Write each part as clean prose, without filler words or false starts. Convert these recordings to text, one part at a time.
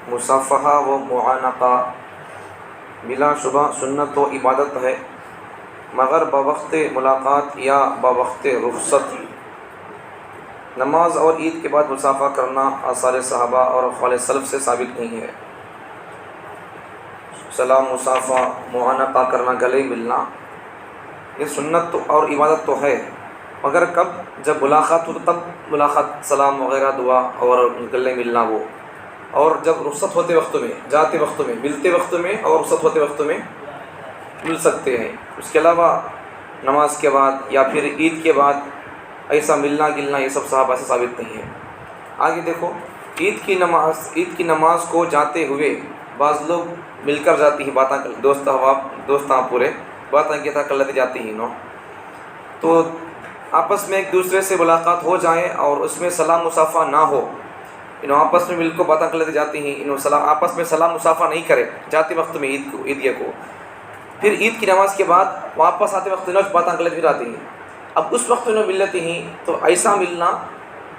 مصافحہ و معانقہ بلا شبہ سنت و عبادت ہے، مگر بوقت ملاقات یا بوقت رخصت۔ نماز اور عید کے بعد مصافحہ کرنا آثار صحابہ اور اقوال سلف سے ثابت نہیں ہے۔ سلام، مصافحہ، معانقہ کرنا، گلے ملنا، یہ سنت اور عبادت تو ہے، مگر کب؟ جب ملاقات ہو تب ملاقات، سلام وغیرہ، دعا اور گلے ملنا وہ، اور جب رخصت ہوتے وقت میں، جاتے وقت میں، ملتے وقت میں اور رخصت ہوتے وقت میں مل سکتے ہیں۔ اس کے علاوہ نماز کے بعد یا پھر عید کے بعد ایسا ملنا گلنا یہ سب صحابہ سے ثابت نہیں ہے۔ آگے دیکھو، عید کی نماز کو جاتے ہوئے بعض لوگ مل کر جاتی ہیں، باتاں دوستاں پورے باتاں کیا کر لیتے جاتی ہیں تو آپس میں ایک دوسرے سے ملاقات ہو جائے اور اس میں سلام مصافحہ نہ ہو، آپس میں مل کو باتیں کر لیتے جاتی ہیں، آپس میں سلام مصافحہ نہیں کرے جاتے وقت میں عیدیہ کو، پھر عید کی نماز کے بعد واپس آتے وقت باتیں کر لیتے جاتی ہیں، اب اس وقت مل لیتی ہیں، تو ایسا ملنا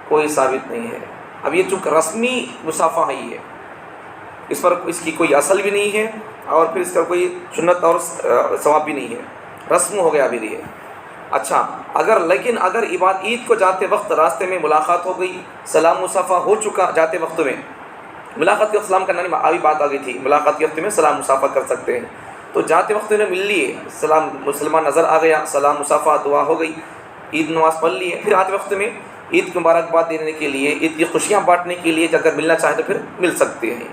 کوئی ثابت نہیں ہے۔ اب یہ چونکہ رسمی مصافحہ ہی ہے، اس کی کوئی اصل بھی نہیں ہے، اور پھر اس کا کوئی سنت اور ثواب بھی نہیں ہے، رسم ہو گیا ابھی یہ۔ اچھا، لیکن اگر عید کو جاتے وقت راستے میں ملاقات ہو گئی، سلام مصافحہ ہو چکا جاتے وقت میں، ملاقات کے وقت سلام کرنا نہیں، ابھی بات آ گئی تھی، ملاقات کے وقت میں سلام مصافحہ کر سکتے ہیں، تو جاتے وقت انہیں مل لیے، سلام مسلمان نظر آ گیا، سلام مصافحہ دعا ہو گئی، عید نماز پڑھ لیے، پھر آتے وقت میں عید کی مبارکباد دینے کے لیے، عید کی خوشیاں بانٹنے کے لیے اگر ملنا چاہیں تو پھر مل سکتے ہیں۔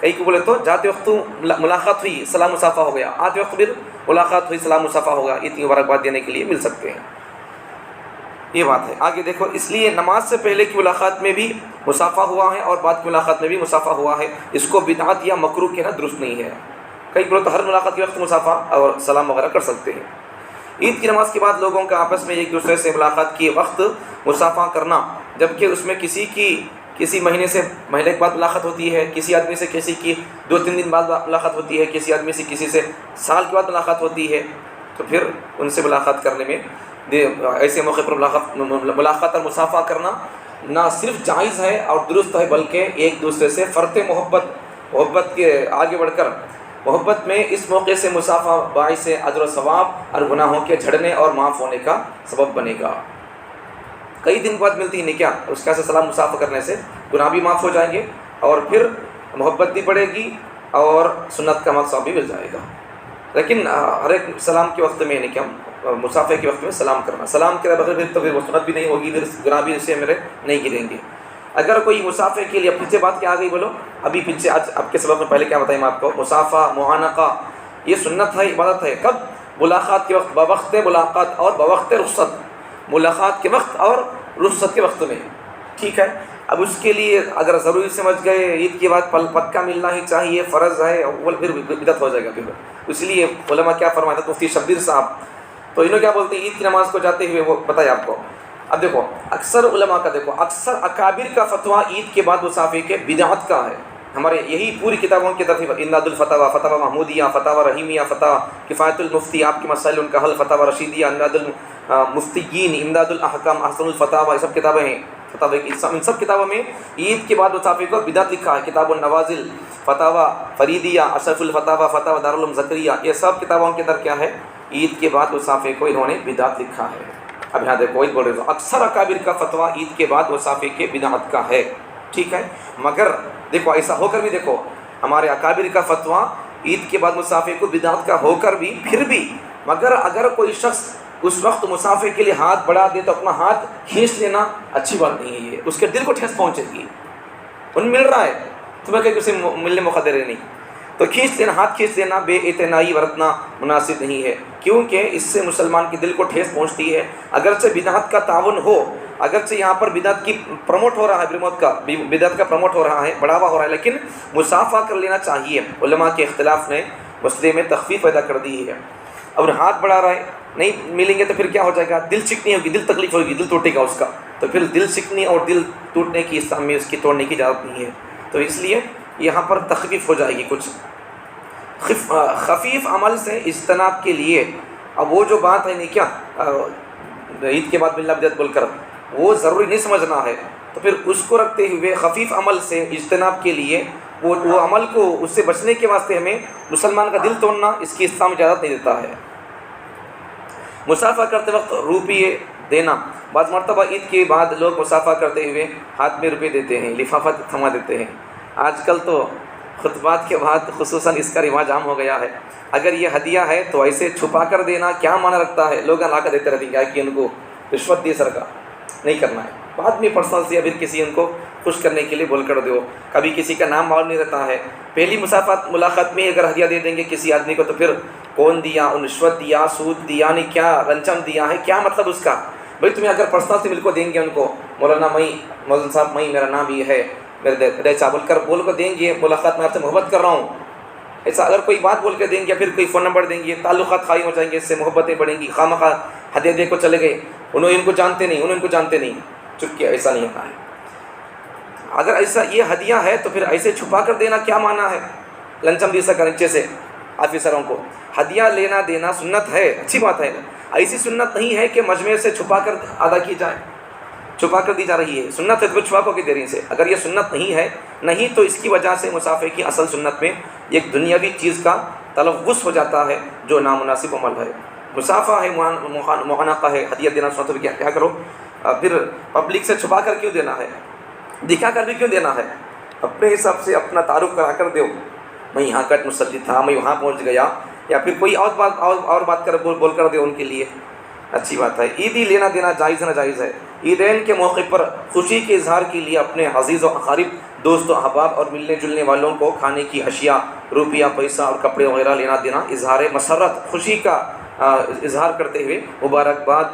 کئی کو بولے تو جاتے وقت ملاقات ہوئی، سلام مصافحہ ہو گیا، آتے وقت پھر ملاقات ہوئی، سلام مصافحہ ہوگا، عید کی مبارکباد دینے کے لیے مل سکتے ہیں، یہ بات ہے۔ آگے دیکھو، اس لیے نماز سے پہلے کی ملاقات میں بھی مصافحہ ہوا ہے اور بعد کی ملاقات میں بھی مصافحہ ہوا ہے، اس کو بدعت یا مکروہ کہنا درست نہیں ہے۔ کئی بولے تو ہر ملاقات کے وقت مصافحہ اور سلام وغیرہ کر سکتے ہیں۔ عید کی نماز کے بعد لوگوں کا آپس میں ایک دوسرے سے ملاقات کے وقت مصافحہ کرنا، جبکہ اس میں کسی مہینے کے بعد ملاقات ہوتی ہے، کسی آدمی سے کسی کی 2-3 دن بعد ملاقات ہوتی ہے، کسی آدمی سے کسی سے سال کے بعد ملاقات ہوتی ہے، تو پھر ان سے ملاقات کرنے میں ایسے موقع پر ملاقات اور مصافحہ کرنا نہ صرف جائز ہے اور درست ہے، بلکہ ایک دوسرے سے فرط محبت کے آگے بڑھ کر محبت میں اس موقع سے مصافحہ باعث اجر و ثواب اور گناہوں کے جھڑنے اور معاف ہونے کا سبب بنے گا۔ کئی دن بعد ملتی ہے نکاح، اس کا سے سلام مصافحہ کرنے سے گناہ بھی معاف ہو جائیں گے اور پھر محبت بھی بڑھے گی اور سنت کا مقصد بھی مل جائے گا۔ لیکن ہر ایک سلام کے وقت میں نکاح مصافحہ کے وقت میں سلام کرنا، سلام کے بغیر تو پھر وہ سنت بھی نہیں ہوگی، پھر گناہ بھی اس سے میرے نہیں گریں گے۔ اگر کوئی مصافحہ کے لیے پیچھے بات کیا آ گئی، بولو ابھی پیچھے آج اب کے سبق میں پہلے کیا بتائیں میں آپ کو، مصافحہ معانقہ یہ سنت ہے، عبادت ہے، کب؟ ملاقات کے وقت، بوقت ملاقات اور بوقت رخصت، ملاقات کے وقت اور رخصت کے وقت میں، ٹھیک ہے۔ اب اس کے لیے اگر ضروری سمجھ گئے عید کے بعد پکا ملنا ہی چاہیے، فرض ہے، پھر بدعت ہو جائے گا پھر۔ اس لیے علماء کیا فرماتے ہیں، مفتی شبیر صاحب تو انہوں کیا بولتے ہیں، عید کی نماز کو جاتے ہوئے وہ بتائے آپ کو۔ اب دیکھو، اکثر علماء کا دیکھو، اکثر اکابر کا فتویٰ عید کے بعد مصافحے کے بدعت کا ہے۔ ہمارے یہی پوری کتابوں کی ترتیب، امداد الفتاویٰ، فتاویٰ محمودیہ، فتاویٰ رحیمیہ، فتاویٰ کفایت المفتی، آپ کے مسائل ان کا حل، فتاویٰ رشیدیہ، امداد المفتیین، امداد الاحکام، احسن الفتاویٰ، یہ سب کتابیں ہیں۔ ان سب کتابوں میں عید کے بعد مصافحے کو بدعت لکھا ہے، کتاب النوازل، فتاویٰ فریدیہ، اشرف الفتاویٰ، فتاویٰ دارالعلوم زکریہ، یہ سب کتابوں کے اندر کیا ہے، عید کے بعد مصافحے کو انہوں نے بدعت لکھا ہے۔ اب یہاں دیکھو، عید بول رہے ہو، اکثر اکابر کا فتویٰ عید کے بعد مصافحے کے بدعت کا ہے، ٹھیک ہے۔ مگر دیکھو، ایسا ہو کر بھی دیکھو، ہمارے اکابر کا فتویٰ عید کے بعد مصافحے کو بدعت کا ہو کر بھی، پھر بھی مگر اگر کوئی شخص اس وقت مصافحے کے لیے ہاتھ بڑھا دے تو اپنا ہاتھ کھینچ لینا اچھی بات نہیں ہے، یہ اس کے دل کو ٹھیس پہنچے گی۔ ان مل رہا ہے تمہیں کہ اسے ملنے موقع دے رہے نہیں، تو کھینچ لینا، ہاتھ کھینچ لینا بے اعتنائی برتنا مناسب نہیں ہے، کیونکہ اس سے مسلمان کے دل کو ٹھیس پہنچتی ہے۔ اگرچہ بدعت کا تعاون ہو، اگرچہ یہاں پر بدعت کی پروموٹ ہو رہا ہے، بدعت کا پروموٹ ہو رہا ہے، بڑھاوا ہو رہا ہے، لیکن مصافحہ کر لینا چاہیے۔ علماء کے اختلاف نے مسئلے میں تخفیف پیدا کر دی ہے۔ اور ہاتھ بڑھا رہا ہے، نہیں ملیں گے تو پھر کیا ہو جائے گا، دل چکنی ہوگی، دل تکلیف ہوگی، دل ٹوٹے گا اس کا، تو پھر دل چکنی اور دل ٹوٹنے کی اسلام میں اس کی توڑنے کی اجازت نہیں ہے، تو اس لیے یہاں پر تخفیف ہو جائے گی کچھ۔ خفیف عمل سے اجتناب کے لیے اب وہ جو بات ہے نہیں کیا، عید کے بعد ملنا بدعت بول کر، وہ ضروری نہیں سمجھنا ہے، تو پھر اس کو رکھتے ہوئے خفیف عمل سے اجتناب کے لیے وہ عمل کو اس سے بچنے کے واسطے ہمیں مسلمان کا دل توڑنا اس کی اسلام اجازت نہیں دیتا ہے۔ مصافحہ کرتے وقت روپیے دینا، بعض مرتبہ عید کے بعد لوگ مصافحہ کرتے ہوئے ہاتھ میں روپے دیتے ہیں، لفافہ تھما دیتے ہیں۔ آج کل تو خطبات کے بعد خصوصاً اس کا رواج عام ہو گیا ہے۔ اگر یہ ہدیہ ہے تو ایسے چھپا کر دینا کیا معنی رکھتا ہے؟ لوگ لا کر دیتے رہتے ہیں، کیا کہ ان کو رشوت دی سرکار نہیں کرنا ہے، بعد میں پرسنل سے یا پھر کسی ان کو خوش کرنے کے لیے بول کر دو، کبھی کسی کا نام معلوم نہیں رہتا ہے۔ پہلی ملاقات میں اگر ہدیہ دے دیں گے کسی آدمی کو تو پھر کون دیا، رشوت دیا، سود دیا، نہیں کیا رنچم دیا ہے، کیا مطلب اس کا؟ بھائی تمہیں اگر پرسنل سے مل کو دیں گے ان کو، مولانا صاحب میرا نام یہ ہے، میرے ہدایت صاحب بول کر دیں گے، ملاقات میں آپ سے محبت کر رہا ہوں، ایسا اگر کوئی بات بول کے دیں گے یا پھر کوئی فون نمبر دیں گے، تعلقات قائم ہو جائیں گے، اس سے محبتیں بڑھیں گی۔ خواہ ہدیہ دے کو چلے گئے، انہوں ان کو جانتے نہیں، چپکے، ایسا نہیں ہونا ہے۔ اگر ایسا یہ ہدیہ ہے تو پھر ایسے چھپا کر دینا کیا معنی ہے؟ لنچم دی سکا نیچے سے آفیسروں کو ہدیہ لینا دینا سنت ہے، اچھی بات ہے، ایسی سنت نہیں ہے کہ مجمع سے چھپا کر ادا کی جائے، چھپا کر دی جا رہی ہے، سنت ہے تو چھپا کو کی دے رہی سے۔ اگر یہ سنت نہیں تو اس کی وجہ سے مصافحے کی اصل سنت میں ایک دنیاوی چیز کا تلفظ ہو جاتا ہے جو نامناسب عمل ہے۔ مصافحہ ہے، معانقہ ہے، ہدیہ دینا سنت ہے، کیا کرو؟ پھر پبلک سے چھپا کر کیوں دینا ہے؟ دکھا کر بھی کیوں دینا ہے؟ اپنے حساب سے اپنا تعارف کرا کر دو، میں یہاں کا مصلی تھا، میں وہاں پہنچ گیا، یا پھر کوئی اور بات کر بول کر دے ان کے لیے، اچھی بات ہے۔ عیدی لینا دینا جائز نہ جائز ہے؟ عیدین کے موقع پر خوشی کے اظہار کے لیے اپنے عزیز و اقارب، دوست و احباب اور ملنے جلنے والوں کو کھانے کی اشیاء، روپیہ، پیسہ اور کپڑے وغیرہ لینا دینا اظہار مسرت، خوشی کا اظہار کرتے ہوئے مبارکباد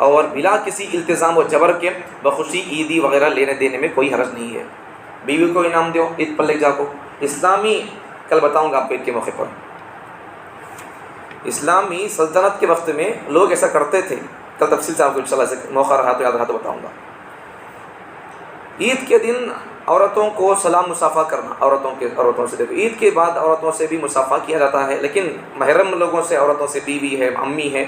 اور بلا کسی التزام و جبر کے بخوشی عیدی وغیرہ لینے دینے میں کوئی حرج نہیں ہے۔ بیوی کو انعام دو عید پر لے جا کو، اسلامی، کل بتاؤں گا آپ کو عید کے موقع پر، اسلامی سلطنت کے وقت میں لوگ ایسا کرتے تھے، کل تفصیل سے آپ کو انشاءاللہ سے موقع رہا تو یاد رہا تو بتاؤں گا۔ عید کے دن عورتوں کو سلام مصافحہ کرنا، عورتوں سے دیکھو، عید کے بعد عورتوں سے بھی مصافحہ کیا جاتا ہے، لیکن محرم لوگوں سے، عورتوں سے، بیوی ہے، امی ہے،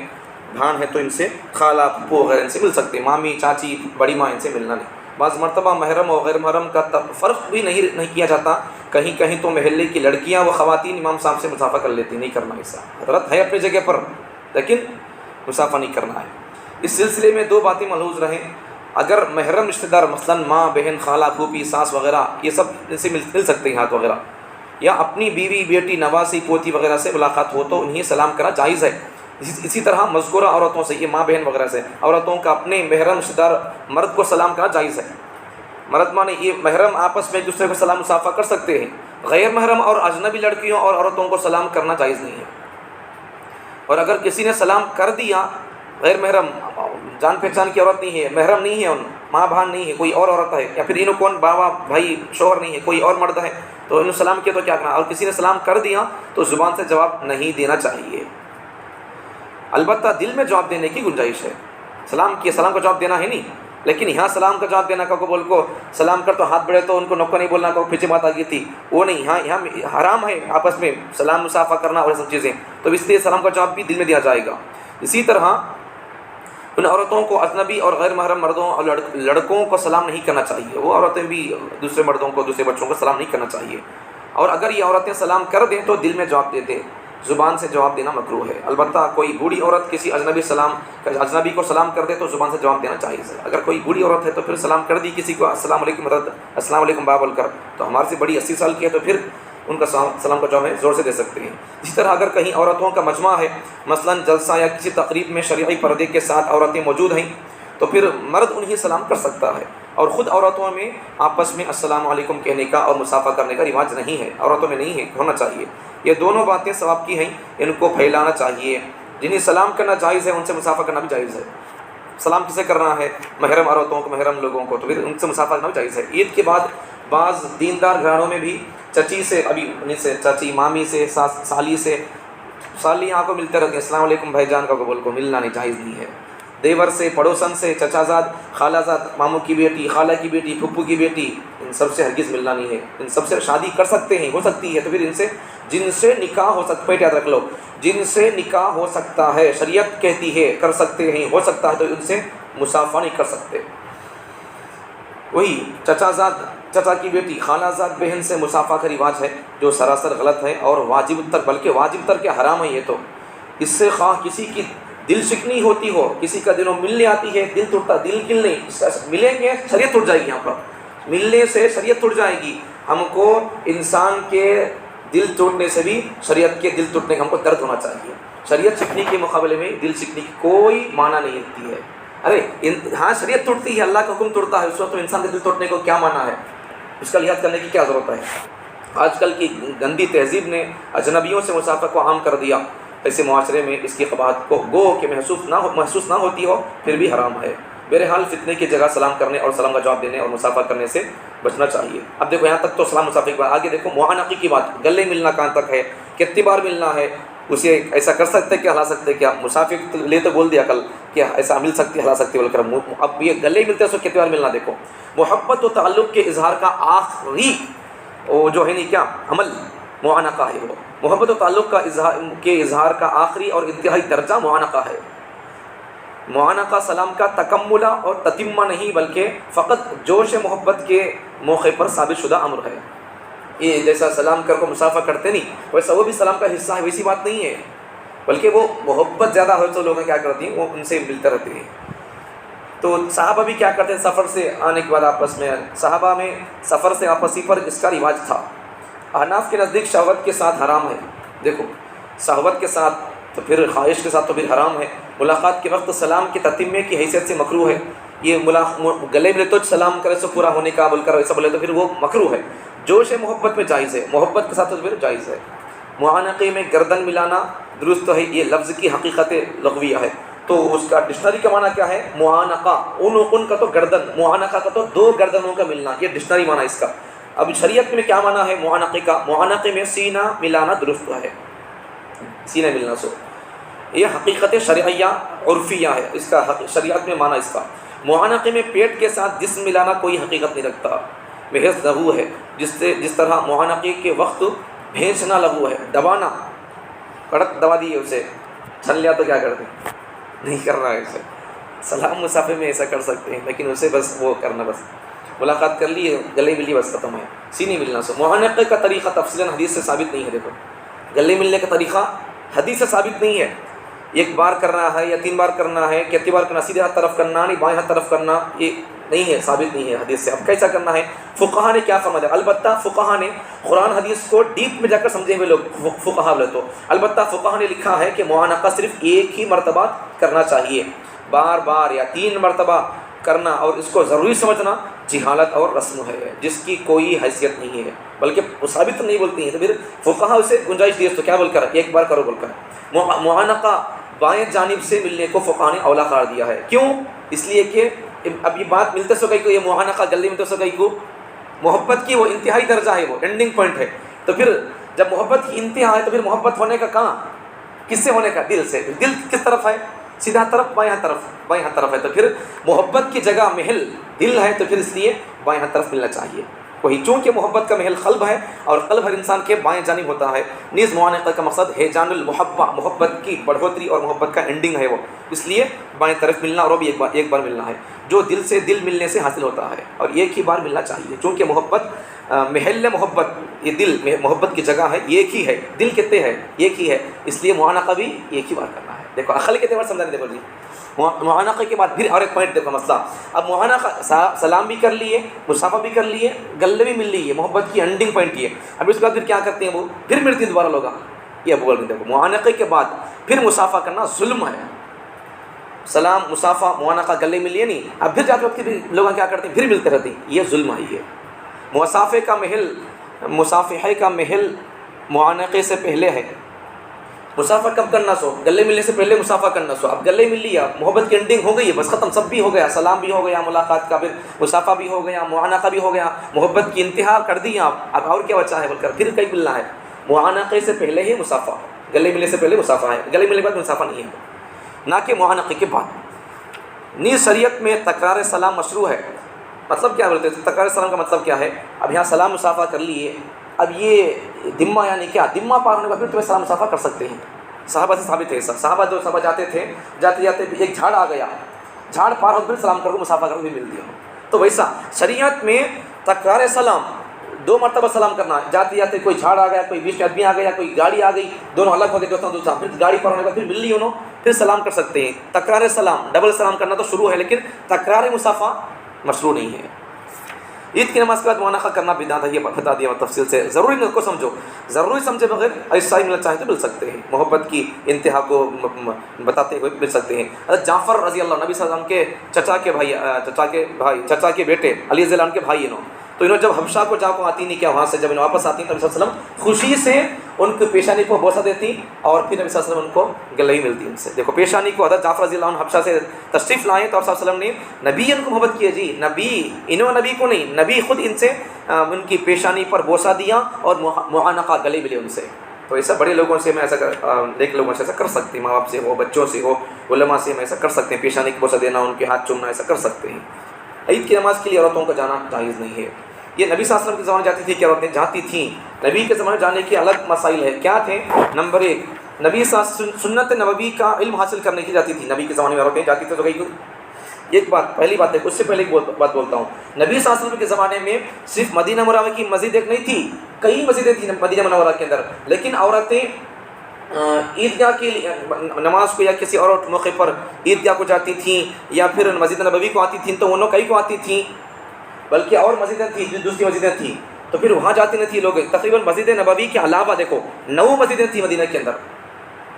بھان ہے، تو ان سے خالہ، پھپھو وغیرہ ان سے مل سکتے ہیں، مامی، چاچی، بڑی ماں، ان سے ملنا نہیں۔ بعض مرتبہ محرم اور غیر محرم کا فرق بھی نہیں کیا جاتا، کہیں تو محلے کی لڑکیاں و خواتین امام صاحب سے مصافحہ کر لیتی، نہیں کرنا ایسا، حضرت ہے اپنی جگہ پر لیکن مصافحہ نہیں کرنا ہے۔ اس سلسلے میں دو باتیں ملحوظ رہیں، اگر محرم رشتہ دار مثلاً ماں، بہن، خالہ، پھوپھی، ساس وغیرہ، یہ سب ان سے مل سکتے ہیں ہاتھ وغیرہ، یا اپنی بیوی، بیٹی، نواسی، پوتی وغیرہ سے ملاقات ہو تو انہیں سلام کرنا جائز ہے۔ اسی طرح مذکورہ عورتوں سے، یہ ماں، بہن وغیرہ سے، عورتوں کا اپنے محرم رشتہ دار مرد کو سلام کرنا جائز ہے۔ مرد مانے یہ محرم آپس میں ایک دوسرے کو سلام مصافحہ کر سکتے ہیں، غیر محرم اور اجنبی لڑکیوں اور عورتوں کو سلام کرنا جائز نہیں ہے۔ اور اگر کسی نے سلام کر دیا، غیر محرم، جان پہچان کی عورت نہیں ہے، محرم نہیں ہے، ان ماں بہن نہیں ہے، کوئی اور عورت ہے، یا پھر انہوں کون باوا بھائی شوہر نہیں ہے، کوئی اور مرد ہے، تو انہوں سلام کیا تو کیا کرنا؟ اور کسی نے سلام کر دیا تو زبان سے جواب نہیں دینا چاہیے، البتہ دل میں جواب دینے کی گنجائش ہے۔ سلام کا جواب دینا ہے نہیں، لیکن یہاں سلام کا جواب دینا کو بول کو سلام کر تو ہاتھ بڑھے تو ان کو نوکر نہیں بولنا، کو پیچھے بات آ گئی تھی، وہ نہیں، یہاں حرام ہے آپس میں سلام مصافحہ کرنا اور یہ سب چیزیں، تو اس لیے سلام کا جواب بھی دل میں دیا جائے گا۔ اسی طرح ان عورتوں کو اجنبی اور غیر محرم مردوں اور لڑکوں کو سلام نہیں کرنا چاہیے، وہ عورتیں بھی دوسرے مردوں کو، دوسرے بچوں کو سلام نہیں کرنا چاہیے، اور اگر یہ عورتیں سلام کر دیں تو دل میں جواب دے دیں، زبان سے جواب دینا مکروہ ہے۔ البتہ کوئی بوڑھی عورت کسی اجنبی کو سلام کر دے تو زبان سے جواب دینا جائز ہے۔ اگر کوئی بوڑھی عورت ہے تو پھر سلام کر دی کسی کو، السلام علیکم مرد، السلام علیکم با بول کر، تو ہمارے سے بڑی 80 سال کی ہے تو پھر ان کا سلام کا جواب ہے زور سے دے سکتے ہیں۔ اسی طرح اگر کہیں عورتوں کا مجمع ہے، مثلاً جلسہ یا کسی تقریب میں شرعی پردے کے ساتھ عورتیں موجود ہیں، تو پھر مرد انہیں سلام کر سکتا ہے، اور خود عورتوں میں آپس میں السلام علیکم کہنے کا اور مصافحہ کرنے کا رواج نہیں ہے، عورتوں میں نہیں ہے، ہونا چاہیے۔ یہ دونوں باتیں ثواب کی ہیں، ان کو پھیلانا چاہیے۔ جنہیں سلام کرنا جائز ہے ان سے مصافحہ کرنا بھی جائز ہے۔ سلام کسے کرنا ہے؟ محرم عورتوں کو، محرم لوگوں کو، تو پھر ان سے مصافحہ کرنا بھی جائز ہے۔ عید کے بعد بعض دیندار گھرانوں میں بھی چچی سے، چچی، مامی سے، سالی سے، سالی یہاں کو ملتے رہتے ہیں، السلام علیکم بھائی جان کا بول کو ملنا نہیں، جائز نہیں ہے۔ دیور سے، پڑوسن سے، چچا زاد، خالہ زاد، ماموں کی بیٹی، خالہ کی بیٹی، پھپھو کی بیٹی، ان سب سے ہرگز ملنا نہیں ہے۔ ان سب سے شادی کر سکتے ہیں، ہو سکتی ہے، تو پھر ان سے جن سے نکاح ہو سکتا ہے، یاد رکھ لو، جن سے نکاح ہو سکتا ہے، شریعت کہتی ہے کر سکتے ہیں، ہو سکتا ہے، تو ان سے مصافحہ نہیں کر سکتے۔ وہی چچا کی بیٹی خالہ زاد بہن سے مصافحہ کا رواج ہے جو سراسر غلط ہے اور واجب تر، بلکہ واجب تر کے حرام ہے یہ تو۔ اس سے خواہ کسی کی دل شکنی ہوتی ہو، کسی کا دلوں ملنے آتی ہے، دل ٹوٹتا، دل کل نہیں ملیں گے شریعت ٹوٹ جائے گی، یہاں پر ملنے سے شریعت ٹوٹ جائے گی۔ ہم کو انسان کے دل ٹوٹنے سے بھی شریعت کے دل ٹوٹنے کا ہم کو درد ہونا چاہیے۔ شریعت شکنی کے مقابلے میں دل شکنی کی کوئی معنی نہیں رکھتی ہے۔ ہاں شریعت ٹوٹتی ہے، اللہ کا حکم ٹوٹتا ہے، اس وقت تو انسان کے دل ٹوٹنے کو کیا معنی ہے، اس کا لحاظ کرنے کی کیا ضرورت ہے۔ آج کل کی گندی تہذیب نے اجنبیوں سے مصافحہ کو عام کر دیا، ایسے معاشرے میں اس کی قباحت کو گو کہ محسوس نہ ہوتی ہو پھر بھی حرام ہے۔ بہرحال فتنے کی جگہ سلام کرنے اور سلام کا جواب دینے اور مصافحہ کرنے سے بچنا چاہیے۔ اب دیکھو یہاں تک تو سلام مصافحہ کی بات، آگے دیکھو معانقی کی بات، گلے ملنا کہاں تک ہے، کتنی بار ملنا ہے، اسے ایسا کر سکتے کیا، ہلا سکتے کیا، مسافر لے تو بول دیا کل کہ ایسا مل سکتی ہلا سکتی بول کر، اب یہ گلے ملتے ہیں، سو کتنی بار ملنا دیکھو۔ محبت و تعلق کے اظہار کا آخری وہ جو ہے نہیں کیا عمل معانقہ ہے، وہ محبت و تعلق کے اظہار کا آخری اور انتہائی درجہ معانقہ ہے۔ معانقہ سلام کا تکملہ اور تتمہ نہیں بلکہ فقط جوش محبت کے موقع پر ثابت شدہ امر ہے۔ یہ جیسا سلام کر کو مصافحہ کرتے نہیں ویسا وہ بھی سلام کا حصہ ہے، ویسی بات نہیں ہے، بلکہ وہ محبت زیادہ ہو تو لوگ کیا کرتی ہیں وہ ان سے ملتے رہتے ہیں۔ تو صحابہ بھی کیا کرتے ہیں، سفر سے آنے کے بعد آپس میں، صحابہ میں سفر سے آپسی پر اس کا رواج تھا۔ احناف کے نزدیک شہوت کے ساتھ حرام ہے، دیکھو شہوت کے ساتھ تو پھر خواہش کے ساتھ تو پھر حرام ہے۔ ملاقات کے وقت سلام کی تتمے کی حیثیت سے مکروہ ہے، یہ گلے ملے تو سلام کرے تو پورا ہونے کا بول کر ایسا بولے تو پھر وہ مکروہ ہے۔ جوش محبت میں جائز ہے، محبت کے ساتھ تو پھر جائز ہے۔ معانقے میں گردن ملانا درست ہے، یہ لفظ کی حقیقت لغویہ ہے، تو اس کا ڈکشنری کا معنی کیا ہے، معانقہ ان کا تو گردن، معانقہ کا تو دو گردنوں کا ملنا، یہ ڈکشنری معنی اس کا۔ اب شریعت میں کیا معنی ہے معانقے کا، معانقے میں سینہ ملانا درست ہے، سینہ ملنا، سو یہ حقیقت شرعیہ عرفیہ ہے، اس کا شریعت میں معنی اس کا۔ معانقے میں پیٹ کے ساتھ جسم ملانا کوئی حقیقت نہیں رکھتا، محض لغو ہے، جس طرح معانقے کے وقت بھینچنا لغو ہے، دبانا، کڑک دبا دیے اسے، چھن لیا تو کیا کرتے نہیں کرنا ہے اسے۔ سلام مصافحے میں ایسا کر سکتے ہیں لیکن اسے بس وہ کرنا، بس ملاقات کر لی گلے ملی بس ختم ہے، سینے ملنا۔ سو معانقے کا طریقہ تفصیلاً حدیث سے ثابت نہیں ہے، دیکھو گلے ملنے کا طریقہ حدیث سے ثابت نہیں ہے، ایک بار کرنا ہے یا 3 بار کرنا ہے، کتنی بار کرنا، سیدھے ہاتھ طرف کرنا نہیں بائیں ہاتھ طرف کرنا، یہ نہیں ہے، ثابت نہیں ہے حدیث سے۔ اب کیسا کرنا ہے، فقہا نے کیا فرمایا، البتہ فقہا نے قرآن حدیث کو ڈیپ میں جا کر سمجھے ہوئے لوگ فقہا بولے تو، البتہ فقہا نے لکھا ہے کہ معانقہ صرف ایک ہی مرتبہ کرنا چاہیے، بار بار یا 3 مرتبہ کرنا اور اس کو ضروری سمجھنا جہالت اور رسم ہے جس کی کوئی حیثیت نہیں ہے، بلکہ وہ ثابت نہیں بولتی ہیں، تو پھر فقہا اسے گنجائش دی تو کیا بول کر ایک بار کرو بول کر۔ معانقہ بائیں جانب سے ملنے کو فقہا نے اولا قرار دیا ہے، کیوں، اس لیے کہ اب یہ بات ملتے سو گئی کو، یہ معانقہ گلے ملتے سو گئی کو محبت کی وہ انتہائی درجہ ہے، وہ اینڈنگ پوائنٹ ہے، تو پھر جب محبت کی انتہا ہے تو پھر محبت ہونے کا کہاں، کس سے ہونے کا، دل سے، دل کس طرف ہے، سیدھا طرف بائیں ہاتھ طرف، بائیں ہاتھ طرف ہے، تو پھر محبت کی جگہ محل دل ہے، تو پھر اس لیے بائیں ہاتھ طرف ملنا چاہیے۔ وہی چونکہ محبت کا محل قلب ہے اور قلب ہر انسان کے بائیں جانب ہوتا ہے، نیز معانقہ کا مقصد ہے جان المحبہ، محبت کی بڑھوتری اور محبت کا اینڈنگ ہے وہ، اس لیے بائیں طرف ملنا اور وہ بھی ایک بار ملنا ہے جو دل سے دل ملنے سے حاصل ہوتا ہے اور ایک ہی بار ملنا چاہیے، چونکہ محبت محل محبت، یہ دل محبت کی جگہ ہے، ایک ہی ہے، دل کتنے ہے ایک ہی ہے، اس لیے معانقہ بھی ایک ہی بار کرنا ہے۔ دیکھو عقل کے اعتبار سمجھانے، دیکھو جی معانقے کے بعد پھر اور ایک پوائنٹ دیکھو مسئلہ، اب معانقہ سلام بھی کر لیے، مصافحہ بھی کر لیے، گلے بھی مل لیے، محبت کی اینڈنگ پوائنٹ یہ، اب اس کے بعد پھر کیا کرتے ہیں وہ، پھر ملتی ہیں دوبارہ لوگ، یہ ابو بکر دیکھو معانقے کے بعد پھر مصافحہ کرنا ظلم ہے، سلام مصافحہ معانقہ گلے مل لیے نہیں، اب پھر جاتے وقت لوگ کیا کرتے ہیں پھر ملتے رہتے ہیں، یہ ظلم ہے۔ یہ مصافحے کا محل معانقے سے پہلے ہے، مصافحہ کب کرنا سو، گلے ملنے سے پہلے مصافحہ کرنا سو، اب گلے مل لیا، محبت کی اینڈنگ ہو گئی ہے، بس ختم، سب بھی ہو گیا، سلام بھی ہو گیا ملاقات کا، پھر مصافحہ بھی ہو گیا، معانقہ بھی ہو گیا، محبت کی انتہا کر دی آپ، اب اور کیا بچا ہے بول کر پھر کہیں ملنا ہے، معانقے سے پہلے ہی مصافحہ، گلے ملنے سے پہلے مصافحہ ہے، گلے ملنے کے بعد مصافحہ نہیں ہے، نہ کہ معانقے کے بعد۔ نیز شریعت میں تکرار سلام مشروع ہے، مطلب کیا بولتے ہیں تکرار سلام کا مطلب کیا ہے، اب یہاں سلام مصافحہ کر لیے، اب یہ دمہ یعنی کیا، دمہ پار ہونے کے بعد پھر تمہیں سلام مصافحہ کر سکتے ہیں، صحابہ سے ثابت ہے، صحابہ جو صحابہ جاتے تھے، جاتے جاتے ایک جھاڑ آ گیا، جھاڑ پار ہو پھر سلام کر کے مصافحہ کر کے بھی مل دیا، تو ویسا شریعت میں تکرار سلام 2 مرتبہ سلام کرنا، جاتے جاتے کوئی جھاڑ آ گیا، کوئی 20 آدمی آ گیا، کوئی گاڑی آ گئی، دونوں الگ ہو گئے دوستوں دوسرا، پھر گاڑی پر ہونے کا پھر مل لی انہوں، پھر سلام کر سکتے ہیں۔ تکرار سلام ڈبل سلام کرنا تو شروع ہے، لیکن تکرار مصافحہ مشروع نہیں ہے۔ عید کی نماز کے بعد موانقہ کرنا بدعت ہے، یہ بتا دیا تفصیل سے، ضروری نہیں کو سمجھو، ضروری سمجھے بغیر ایسا ہی ملنا چاہیں تو مل سکتے ہیں، محبت کی انتہا کو بتاتے ہوئے مل سکتے ہیں۔ حضرت جعفر رضی اللہ نبی صلی اللہ علیہ وسلم کے چچا کے بیٹے علی رضی اللہ عنہ کے بھائی انہوں، تو انہوں جب حبشہ کو جا کو آتی نہیں کیا، وہاں سے جب انہوں واپس آتی ہیں تو نبی صلی اللہ علیہ وسلم خوشی سے ان کی پیشانی کو بوسہ دیتی، اور پھر نبی صلی اللہ علیہ وسلم ان کو گلے ملتی ان سے۔ دیکھو پیشانی کو حضرت جعفر رضی اللہ عنہ حبشہ سے تشریف لائیں تو آپ صلی اللہ علیہ وسلم نے نبی ان کو محبت کیا، جی نبی، انہوں نبی کو نہیں، نبی خود ان سے ان کی پیشانی پر بوسہ دیا اور معانقہ گلے ملے ان سے۔ تو ایسا بڑے لوگوں سے میں ایسا نیک لوگوں سے ایسا کر سکتے ہیں، ماں باپ سے ہو، بچوں سے ہو، علماء سے ہم ایسا کر سکتے ہیں، پیشانی کی بوسہ دینا، ان کے ہاتھ چومنا، ایسا کر سکتے ہیں۔ عید کی نماز کے لیے عورتوں کا جانا جائز نہیں ہے۔ یہ نبی صلی اللہ علیہ وسلم کے زمانے جاتی تھی کہ عورتیں جاتی تھیں، نبی کے زمانے جانے کے الگ مسائل ہے، کیا تھے؟ نمبر 1، نبی صلی اللہ علیہ وسلم سنت نبوی کا علم حاصل کرنے کی جاتی تھی، نبی کے زمانے میں عورتیں جاتی تھیں تو کہیں ایک بات، پہلی بات ہے، اس سے پہلے ایک بات بولتا ہوں، نبی صلی اللہ علیہ وسلم کے زمانے میں صرف مدینہ منورہ کی مسجد ایک نہیں تھی، کئی مسجدیں تھیں مدینہ منورہ کے اندر، لیکن عورتیں عیدگاہ کی نماز کو یا کسی اور موقع پر عیدگاہ کو جاتی تھیں یا پھر مسجد نبوی کو آتی تھیں، تو انہوں کئی کو آتی تھیں، بلکہ اور مسجدیں تھیں، دوسری مسجدیں تھیں، تو پھر وہاں جاتے نہیں تھی لوگ۔ تقریباً مسجد نبوی کے علاوہ دیکھو 9 مسجدیں تھیں مدینہ کے اندر،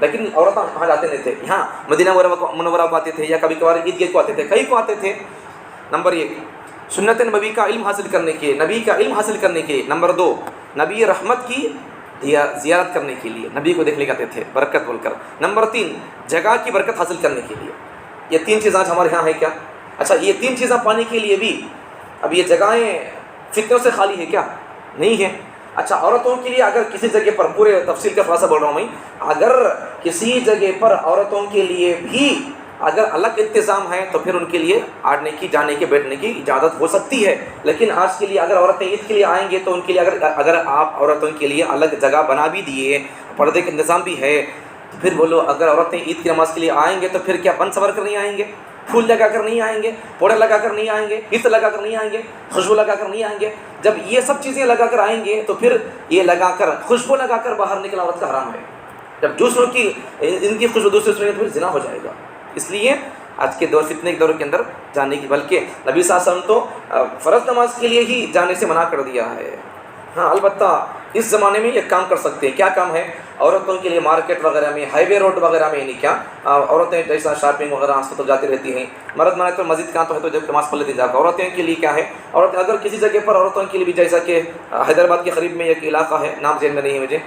لیکن عورتیں وہاں جاتے نہیں تھے، یہاں مدینہ منورہ کو آتے تھے یا کبھی کبھار عیدگاہ کو آتے تھے، کئی کو آتے تھے۔ نمبر 1 سنت نبوی کا علم حاصل کرنے کے، نبی کا علم حاصل کرنے کے۔ نمبر 2 نبی رحمت کی زیارت کرنے کے لیے، نبی کو دیکھنے آتے تھے برکت بول کر۔ نمبر 3 جگہ کی برکت حاصل کرنے کے لیے۔ یہ 3 چیزیں آج ہمارے یہاں ہیں کیا؟ اچھا یہ 3 چیزیں پانے کے لیے بھی اب یہ جگہیں فتنوں سے خالی ہے کیا؟ نہیں ہے۔ اچھا عورتوں کے لیے اگر کسی جگہ پر، پورے تفصیل کا خلاصہ بول رہا ہوں میں، اگر کسی جگہ پر عورتوں کے لیے بھی اگر الگ انتظام ہے تو پھر ان کے لیے آنے کی، جانے کے، بیٹھنے کی اجازت ہو سکتی ہے، لیکن آج کے لیے اگر عورتیں عید کے لیے آئیں گے تو ان کے لیے اگر آپ عورتوں کے لیے الگ جگہ بنا بھی دیے، پردے کا انتظام بھی ہے، تو پھر بولو اگر عورتیں عید کی نماز کے لیے آئیں گے تو پھر کیا بن سنور کر نہیں آئیں گے؟ پھول لگا کر نہیں آئیں گے، پوڑے لگا کر نہیں آئیں گے، عطر لگا کر نہیں آئیں گے، خوشبو لگا کر نہیں آئیں گے؟ جب یہ سب چیزیں لگا کر آئیں گے تو پھر یہ لگا کر، خوشبو لگا کر باہر نکلنا عورت کا حرام ہے۔ جب دوسروں کی، ان کی خوشبو دوسرے سنیں تو پھر زنا ہو جائے گا۔ اس لیے آج کے دور، فتنے کے دور کے اندر جانے کی، بلکہ نبی صلی اللہ علیہ وسلم تو فرض نماز کے لیے ہی جانے سے منع کر دیا ہے۔ ہاں البتہ اس زمانے میں یہ کام کر سکتے ہیں، کیا کام ہے؟ عورتوں کے لیے مارکیٹ وغیرہ میں، ہائی وے روڈ وغیرہ میں، نہیں کیا عورتیں جیسا شاپنگ وغیرہ تو جاتی رہتی ہیں، مرد مانے تو مسجد کہاں تو ہے تو جب نماز پڑھ لیتی جا کر۔ عورتوں کے لیے کیا ہے؟ عورتیں اگر کسی جگہ پر عورتوں کے لیے بھی، جیسا کہ حیدرآباد کے قریب میں ایک علاقہ ہے، نام ذہن میں نہیں ہے مجھے،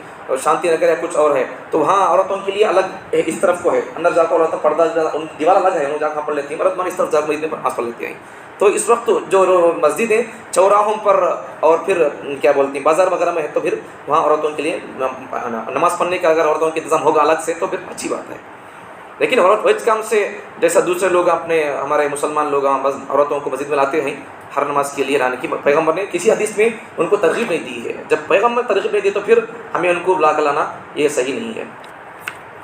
شانتی نگر یا کچھ اور ہے، تو وہاں عورتوں کے لیے الگ اس طرف کو ہے، اندر جا کر عورتیں پردہ، دیوار الگ ہے، وہ جا کر پڑھ لیتی ہیں، مرد مان اس طرف جا کر مسجد میں نماز پڑھ لیتی ہیں۔ تو اس وقت جو مسجدیں چوراہوں پر اور پھر کیا بولتی ہیں بازار وغیرہ میں ہے، تو پھر وہاں عورتوں کے لیے نماز پڑھنے کا اگر عورتوں کے انتظام ہوگا الگ سے تو پھر اچھی بات ہے۔ لیکن عورت ویج کام سے، جیسا دوسرے لوگ اپنے، ہمارے مسلمان لوگ عورتوں کو مسجد میں لاتے ہیں ہر نماز کے لیے لانے کی، پیغمبر نے کسی حدیث میں ان کو ترغیب نہیں دی ہے۔ جب پیغمبر ترغیب نہیں دی تو پھر ہمیں ان کو لا کر لانا یہ صحیح نہیں ہے۔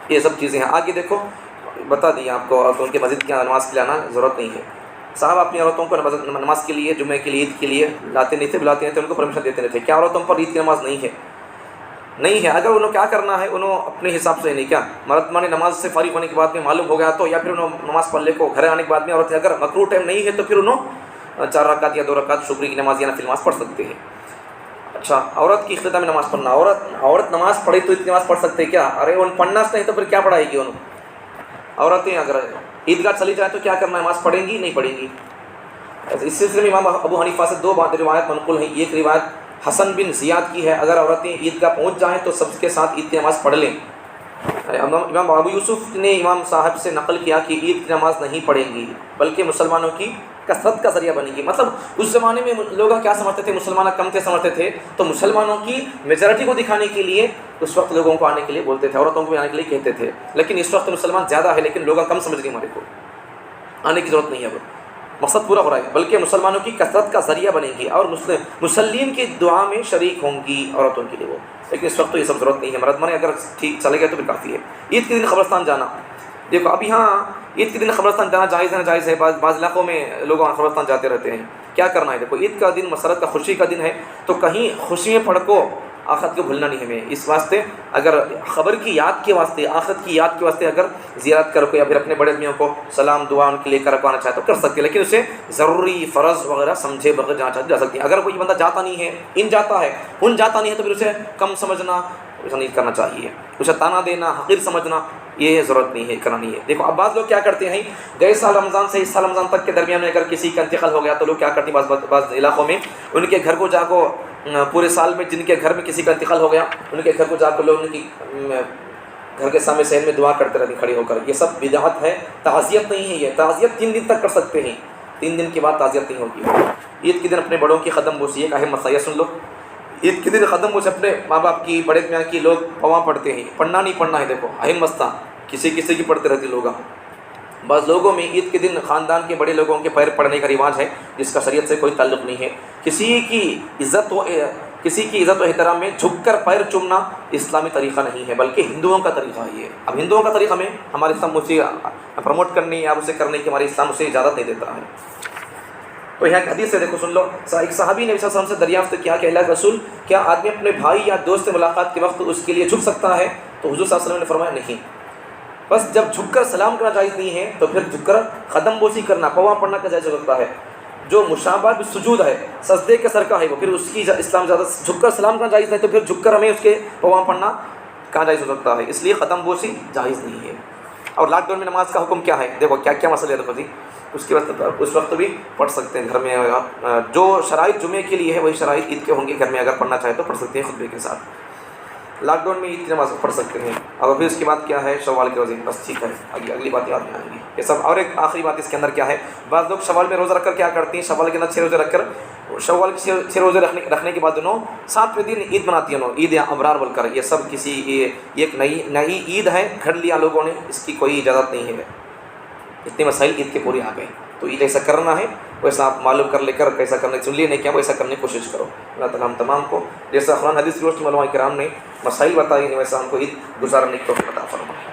یہ سب چیزیں ہیں۔ آگے دیکھو بتا دیا آپ کو، عورتوں کے مسجد کی نماز کے لیے لانا ضرورت نہیں ہے۔ صاحب اپنی عورتوں کو نماز کے لیے، جمعے کے لیے، عید کے لیے لاتے نہیں تھے، بلاتے نہیں تھے، ان کو پرمیشن دیتے نہیں تھے۔ کیا عورتوں پر عید کی نماز نہیں ہے؟ نہیں ہے۔ اگر انہوں کیا کرنا ہے، انہوں اپنے حساب سے نہیں، کیا مرد مانے نماز سے فارغ ہونے کے بعد میں معلوم ہو گیا تو، یا پھر انہوں نماز پڑھ لے کو گھر آنے کے بعد میں، عورتیں اگر مکروہ ٹائم نہیں ہے تو پھر انہوں 4 رکعت یا 2 رکعت شکری کی نماز یا نفل نماز پڑھ سکتے ہیں۔ اچھا عورت کی اختتام میں نماز پڑھنا، عورت نماز پڑھی تو عید کی نماز پڑھ سکتے کیا؟ ارے ان پڑھنا نہیں تو پھر کیا پڑھائے گی انہوں؟ عورتیں اگر عیدگاہ چلی جائیں تو کیا کرنا ہے؟ نماز پڑھیں گی نہیں پڑھیں گی؟ اس سلسلے میں امام ابو حنیفہ سے 2 روایت منقول ہیں۔ ایک روایت حسن بن زیاد کی ہے، اگر عورتیں عیدگاہ پہنچ جائیں تو سب کے ساتھ عید کی نماز پڑھ لیں۔ امام ابو یوسف نے امام صاحب سے نقل کیا کہ عید کی نماز نہیں پڑھیں گی بلکہ مسلمانوں کی کثرت کا ذریعہ بنے گی۔ مطلب اس زمانے میں لوگ کیا سمجھتے تھے؟ مسلمان کم تھے سمجھتے تھے، تو مسلمانوں کی میجورٹی کو دکھانے کے لیے اس وقت لوگوں کو آنے کے لیے بولتے تھے، عورتوں کو بھی آنے کے لیے کہتے تھے۔ لیکن اس وقت مسلمان زیادہ ہے لیکن لوگ کم سمجھ گئے، ہمارے کو آنے کی ضرورت نہیں ہے، اب مقصد پورا ہو رہا ہے، بلکہ مسلمانوں کی کثرت کا ذریعہ بنے گی اور مسلمین کی دعا میں شریک ہوں گی عورتوں کے لیے وہ۔ لیکن اس وقت تو یہ سب ضرورت نہیں ہے، مرد مانے اگر ٹھیک چلے گئے تو پھر کافی ہے۔ عید کے دن قبرستان جانا، دیکھو اب یہاں عید کے دن قبرستان جانا جائز ہے ناجائز ہے؟ بعض علاقوں میں لوگ قبرستان جاتے رہتے ہیں. کیا کرنا ہے؟ دیکھو عید کا دن مسرت کا خوشی کا دن ہے، تو کہیں خوشی میں پڑھ کو آخرت کو بھولنا نہیں ہے ہمیں. اس واسطے اگر خبر کی یاد کے واسطے، آخرت کی یاد کے واسطے اگر زیارت کر کو یا پھر اپنے بڑے آدمیوں کو سلام دعا ان کے لیے کر پانا چاہے تو کر سکتے ہیں، لیکن اسے ضروری فرض وغیرہ سمجھے بغیر جانا چاہتے جا سکتی ہیں. اگر کوئی بندہ جاتا نہیں ہے، ان جاتا ہے ان جاتا نہیں ہے، تو پھر اسے کم سمجھنا ایسا نہیں کرنا چاہیے، اسے تانا دینا حقیر سمجھنا یہ ضرورت نہیں ہے، کرنا نہیں ہے. دیکھو اب بعض لوگ کیا کرتے ہیں، گئے سال رمضان سے اس سال رمضان تک کے درمیان میں اگر کسی کا انتقال ہو گیا تو لوگ کیا کرتے ہیں، بعض علاقوں میں ان کے گھر کو جا کو پورے سال میں جن کے گھر میں کسی کا انتقال ہو گیا ان کے گھر کو جا کر لوگ ان کی گھر کے سامنے صحن میں دعا کرتے رہتے کھڑے ہو کر. یہ سب بدعت ہے، تعزیت نہیں ہے. یہ تعزیت 3 دن تک کر سکتے ہیں، 3 دن کے بعد تعزیت نہیں ہوگی. عید کے دن اپنے بڑوں کی قدم بوسی، ایک اہم مسئلہ سن لو. عید کے دن قدم بوسی اپنے ماں باپ کی، بڑے میاں کی لوگ پواں پڑھتے ہیں. پڑھنا نہیں پڑھنا ہے، دیکھو اہم مسئلہ کسی کی پڑھتے رہتے لوگ. بعض لوگوں میں عید کے دن خاندان کے بڑے لوگوں کے پیر پڑھنے کا رواج ہے جس کا شریعت سے کوئی تعلق نہیں ہے. کسی کی عزت و احترام میں جھک کر پیر چومنا اسلامی طریقہ نہیں ہے، بلکہ ہندوؤں کا طریقہ ہے یہ. اب ہندوؤں کا طریقہ میں ہمارے اسلام اسے پروموٹ کرنے یا اسے کرنے کی ہمارے اسلام اسے اجازت نہیں دیتا ہے. تو یہاں ایک حدیث سے دیکھو سن لو. ایک صحابی نے نبی صلی اللہ علیہ وسلم سے دریافت کیا کہ اللہ کے رسول، کیا آدمی اپنے بھائی یا دوست سے ملاقات کے وقت اس کے لیے جھک سکتا ہے؟ تو حضور صلی اللہ علیہ وسلم نے فرمایا نہیں. بس جب جھک کر سلام کرنا جائز نہیں ہے تو پھر جھک کر قدم بوسی کرنا، پواں پڑھنا کا جائز ہوتا ہے. جو مشابہ بالسجود ہے، سجدے کے سر کا ہے، وہ پھر اس کی اسلام زیادہ جھک کر سلام کرنا جائز ہے، تو پھر جھک کر ہمیں اس کے پواں پڑھنا کہاں جائز ہو سکتا ہے. اس لیے قدم بوسی جائز نہیں ہے. اور لاک ڈاؤن میں نماز کا حکم کیا ہے؟ دیکھو کیا کیا مسئلے ہیں. دیکھو جی اس وقت بھی پڑھ سکتے ہیں گھر میں. جو شرائط جمعے کے لیے ہے وہی شرائط عید کے ہوں گے. گھر میں اگر پڑھنا چاہے تو پڑھ سکتے ہیں خطبے کے ساتھ. لاک ڈاؤن میں عید کی نماز پڑھ سکتے ہیں. اور پھر اس کے بعد کیا ہے، شوال کے روزے. بس ٹھیک ہے، اگلی باتیں آپ میں آئیں گی یہ سب. اور ایک آخری بات اس کے اندر کیا ہے، بعض لوگ شوال میں روزہ رکھ کر کیا کرتے ہیں، شوال کے اندر 6 روزے رکھ کر، شوال کے 6 روزے رکھنے کے بعد انہوں 7ویں دن عید مناتی ہیں، عید ابرار بول کر. یہ سب ایک نئی عید ہے، گھڑ لیا لوگوں نے، اس کی کوئی اجازت نہیں ہے. اتنے مسائل عید کے پورے آ گئے. تو عید ایسا کرنا ہے ویسا آپ معلوم کر لے کر کیسا کرنے سن لیے نہیں کیا ویسا کرنے کی کوشش کرو. اللہ تعالیٰ ہم تمام کو جیسا قرآن حدیث کی روشنی میں علماء کرام نے مسائل بتائی ہیں ویسا ہم کو عید گزارنے کی توفیق عطا فرمائے.